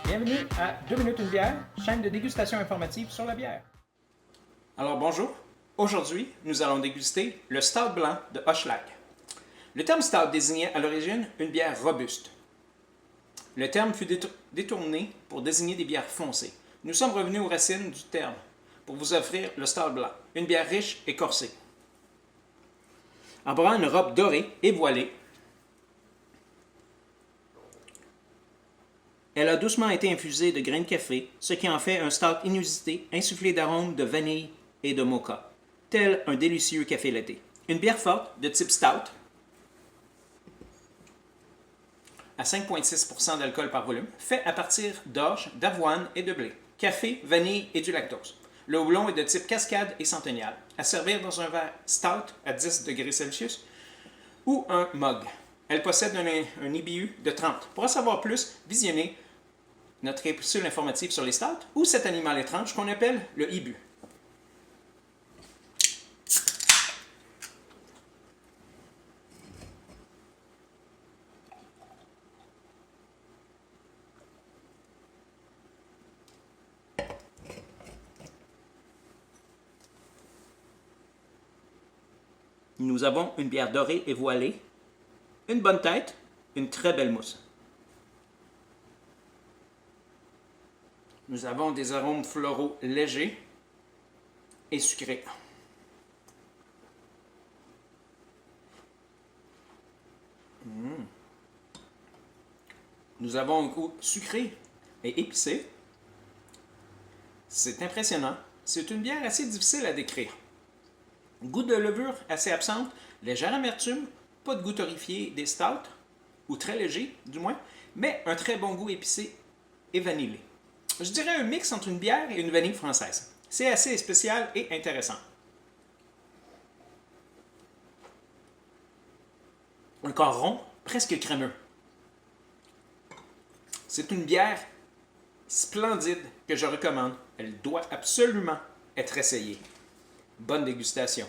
Bienvenue à 2 minutes une bière, chaîne de dégustation informative sur la bière. Alors bonjour, aujourd'hui nous allons déguster le Stout blanc de Hochelag. Le terme Stout désignait à l'origine une bière robuste. Le terme fut détourné pour désigner des bières foncées. Nous sommes revenus aux racines du terme pour vous offrir le Stout blanc, une bière riche et corsée. Arborant une robe dorée et voilée, elle a doucement été infusée de grains de café, ce qui en fait un stout inusité, insufflé d'arômes de vanille et de mocha, tel un délicieux café laité. Une bière forte de type stout, à 5,6% d'alcool par volume, fait à partir d'orge, d'avoine et de blé, café, vanille et du lactose. Le houblon est de type cascade et centennial, à servir dans un verre stout à 10 degrés Celsius ou un mug. Elle possède un IBU de 30. Pour en savoir plus, visionnez notre capsule informative sur les stouts ou cet animal étrange qu'on appelle le hibu. Nous avons une bière dorée et voilée, une bonne tête, une très belle mousse. Nous avons des arômes floraux légers et sucrés. Nous avons un goût sucré et épicé. C'est impressionnant. C'est une bière assez difficile à décrire. Goût de levure assez absente, légère amertume, pas de goût torréfié des stouts, ou très léger du moins, mais un très bon goût épicé et vanillé. Je dirais un mix entre une bière et une vanille française. C'est assez spécial et intéressant. Un corps rond, presque crémeux. C'est une bière splendide que je recommande. Elle doit absolument être essayée. Bonne dégustation.